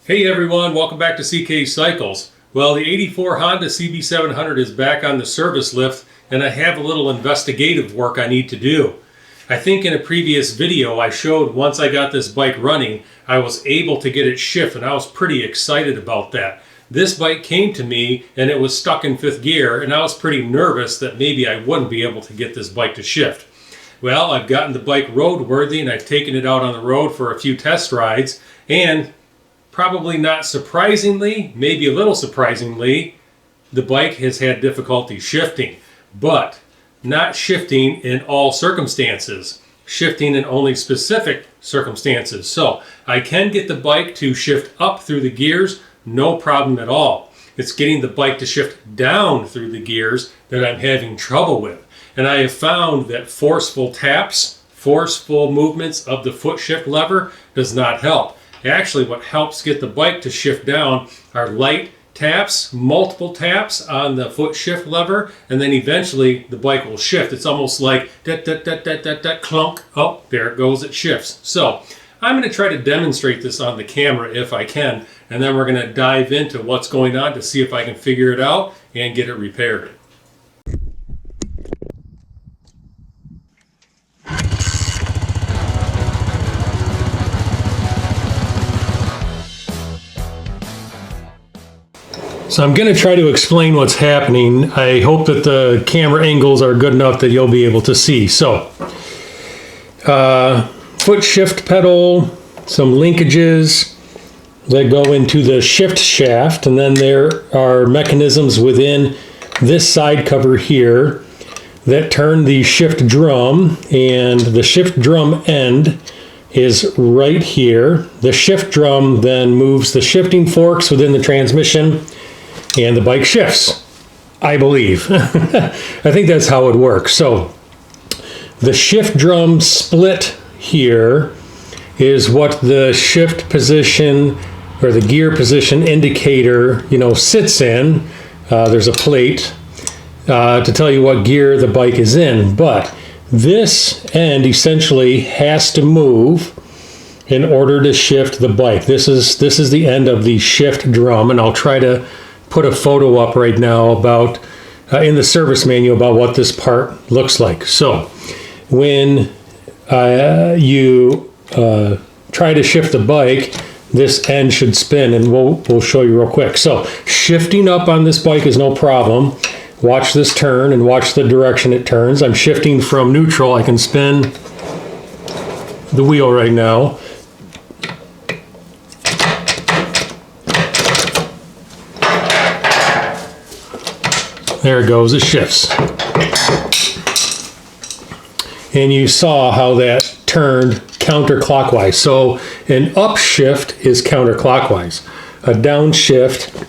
Hey everyone, welcome back to CK Cycles. Well, the 84 Honda CB700 is back on the service lift and I have a little investigative work I need to do. I think in a previous video I showed once I got this bike running, I was able to get it shift and I was pretty excited about that. This bike came to me and it was stuck in fifth gear and I was pretty nervous that maybe I wouldn't be able to get this bike to shift. Well, I've gotten the bike roadworthy and I've taken it out on the road for a few test rides, and probably not surprisingly, maybe a little surprisingly, the bike has had difficulty shifting, but not shifting in all circumstances, shifting in only specific circumstances. So I can get the bike to shift up through the gears, no problem at all. It's getting the bike to shift down through the gears that I'm having trouble with. And I have found that forceful taps, forceful movements of the foot shift lever does not help. Actually, what helps get the bike to shift down are light taps, multiple taps on the foot shift lever, and then eventually the bike will shift. It's almost like clunk. Oh, there it goes, it shifts. So I'm going to try to demonstrate this on the camera if I can, and then we're going to dive into what's going on to see if I can figure it out and get it repaired. So I'm going to try to explain what's happening. I hope that the camera angles are good enough that you'll be able to see. So, foot shift pedal, some linkages that go into the shift shaft, and then there are mechanisms within this side cover here that turn the shift drum, and the shift drum end is right here. The shift drum then moves the shifting forks within the transmission, and the bike shifts, I believe. I think that's how it works. So the shift drum split here is what the shift position or the gear position indicator, sits in. There's a plate to tell you what gear the bike is in, but this end essentially has to move in order to shift the bike. This is the end of the shift drum, and I'll try to put a photo up right now about in the service manual about what this part looks like. So when you try to shift the bike, this end should spin, and we'll show you real quick. So shifting up on this bike is no problem. Watch this turn and watch the direction it turns. I'm shifting from neutral. I can spin the wheel right now. There it goes, it shifts. And you saw how that turned counterclockwise. So an upshift is counterclockwise. A downshift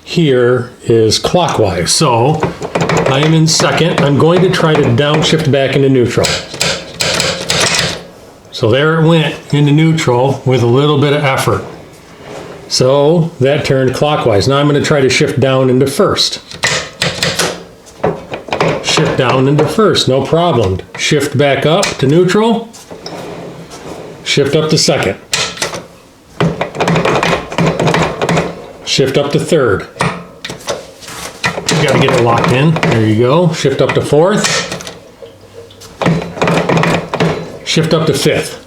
here is clockwise. So I am in second. I'm going to try to downshift back into neutral. So there it went into neutral with a little bit of effort. So that turned clockwise. Now I'm going to try to shift down into first. Shift down into first, no problem. Shift back up to neutral. Shift up to second. Shift up to third. You got to get it locked in. There you go. Shift up to fourth. Shift up to fifth.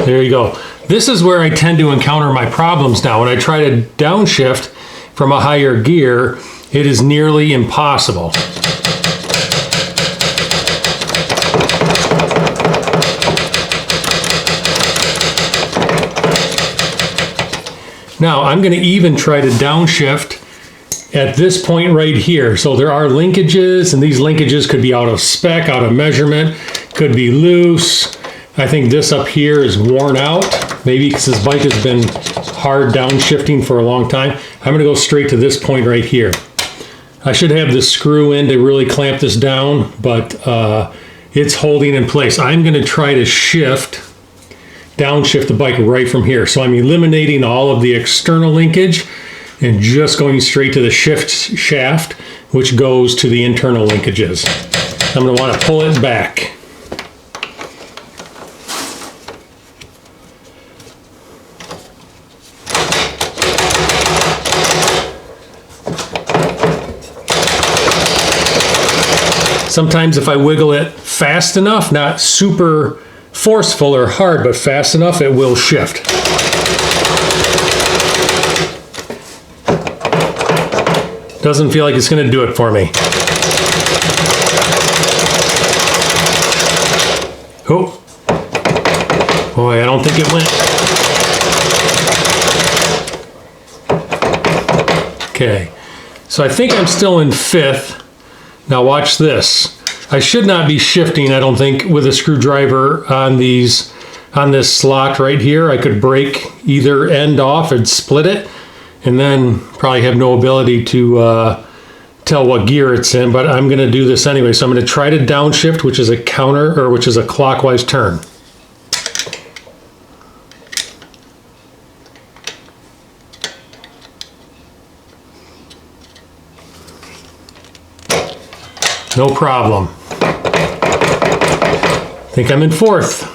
There you go. This is where I tend to encounter my problems now. When I try to downshift from a higher gear, it is nearly impossible. Now I'm going to even try to downshift at this point right here. So there are linkages, and these linkages could be out of spec, out of measurement, could be loose. I think this up here is worn out, maybe because this bike has been hard downshifting for a long time. I'm going to go straight to this point right here. I should have the screw in to really clamp this down, but it's holding in place. I'm going to try to downshift the bike right from here. So I'm eliminating all of the external linkage and just going straight to the shift shaft, which goes to the internal linkages. I'm going to want to pull it back. Sometimes if I wiggle it fast enough, not super forceful or hard, but fast enough, it will shift. Doesn't feel like it's going to do it for me. Oh, boy, I don't think it went. Okay, so I think I'm still in 5th. Now watch this. I should not be shifting, I don't think, with a screwdriver on this slot right here. I could break either end off and split it, and then probably have no ability to tell what gear it's in, but I'm going to do this anyway. So I'm going to try to downshift, which is a counter, or which is a clockwise turn. No problem. I think I'm in 4th.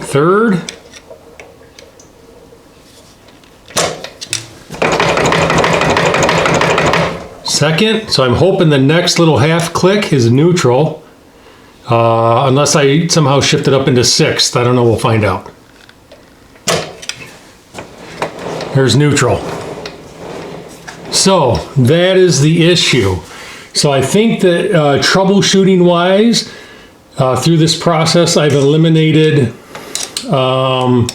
Third. Second. So I'm hoping the next little half click is neutral. Unless I somehow shift it up into 6th. I don't know, we'll find out. There's neutral. So that is the issue. So I think that troubleshooting wise, through this process, I've eliminated the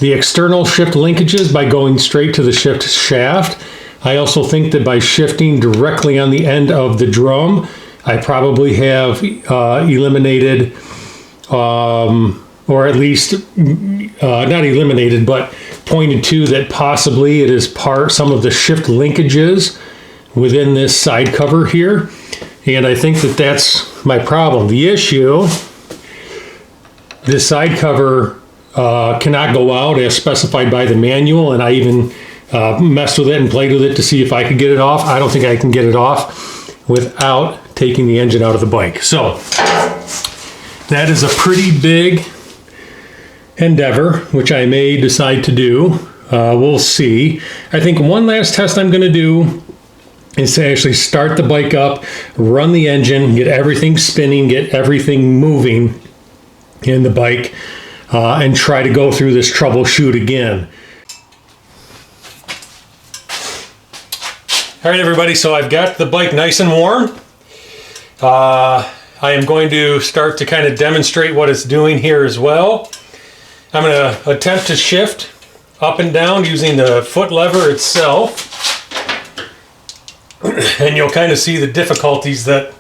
external shift linkages by going straight to the shift shaft. I also think that by shifting directly on the end of the drum, I probably have eliminated, or at least not eliminated, but pointed to that possibly it is some of the shift linkages within this side cover here. And I think that that's my problem. The issue, this side cover cannot go out as specified by the manual, and I even messed with it and played with it to see if I could get it off. I don't think I can get it off without taking the engine out of the bike. So that is a pretty big endeavor, which I may decide to do. We'll see. I think one last test I'm going to do is to actually start the bike up, run the engine, get everything spinning, get everything moving in the bike, and try to go through this troubleshoot again. All right, everybody, so I've got the bike nice and warm. I am going to start to kind of demonstrate what it's doing here as well. I'm going to attempt to shift up and down using the foot lever itself. And you'll kind of see the difficulties that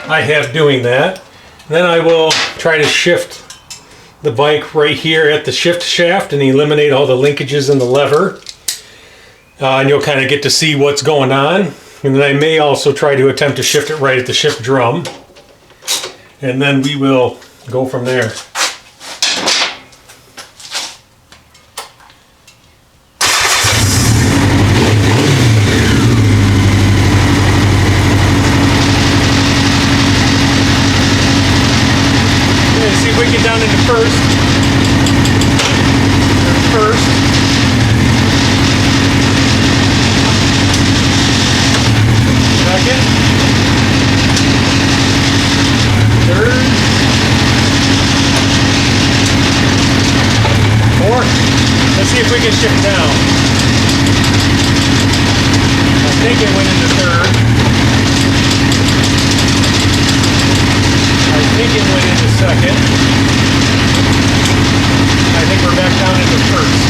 I have doing that. And then I will try to shift the bike right here at the shift shaft and eliminate all the linkages in the lever. And you'll kind of get to see what's going on. And then I may also try to attempt to shift it right at the shift drum. And then we will go from there. See if we get down into first. First. Second. Third. Fourth. Let's see if we can shift down. I think it went into third. I think it went into second. I think we're back down into first.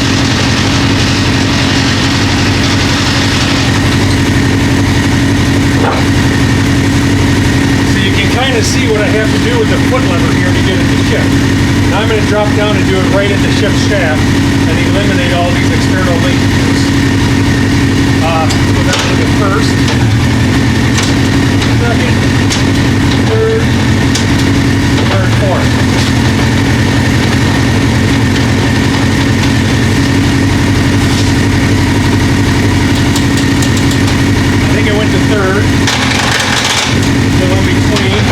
So you can kind of see what I have to do with the foot lever here to get it to shift. Now I'm going to drop down and do it right at the shift shaft and eliminate all these external linkages. So that's for the first, second, third, fourth. I think it went to third. Still in between.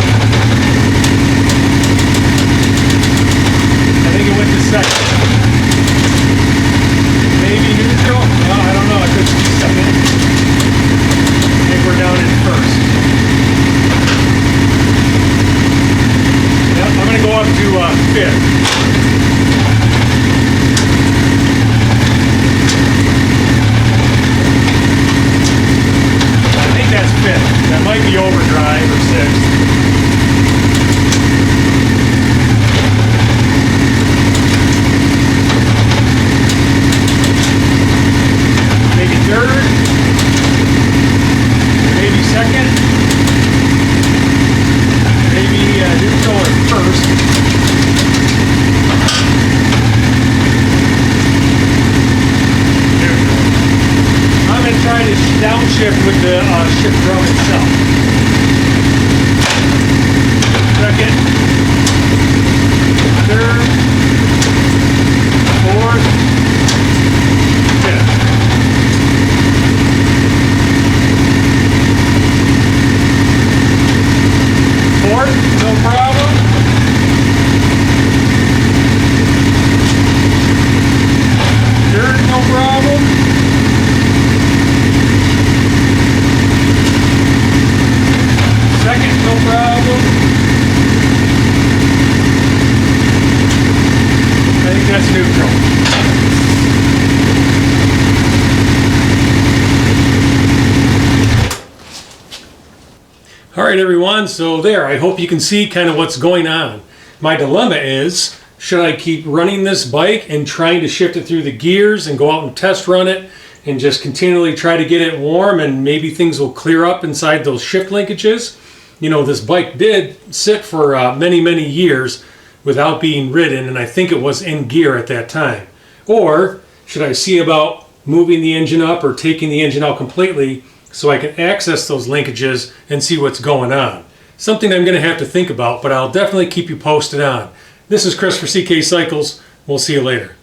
I think it went to second. Maybe fifth. That's fifth. That might be overdrive or sixth. Maybe third. Maybe second. Maybe neutral or first. Neutral. I'm going to try to downshift with the shift drum itself. Second, third, fourth, fifth. Fourth, no problem. Third, no problem. Second, no problem. I think that's neutral. All right, everyone, so there, I hope you can see kind of what's going on. My dilemma is, should I keep running this bike and trying to shift it through the gears and go out and test run it and just continually try to get it warm and maybe things will clear up inside those shift linkages? You know, this bike did sit for many, many years without being ridden, and I think it was in gear at that time. Or should I see about moving the engine up or taking the engine out completely so I can access those linkages and see what's going on? Something I'm going to have to think about, but I'll definitely keep you posted on. This is Chris for CK Cycles. We'll see you later.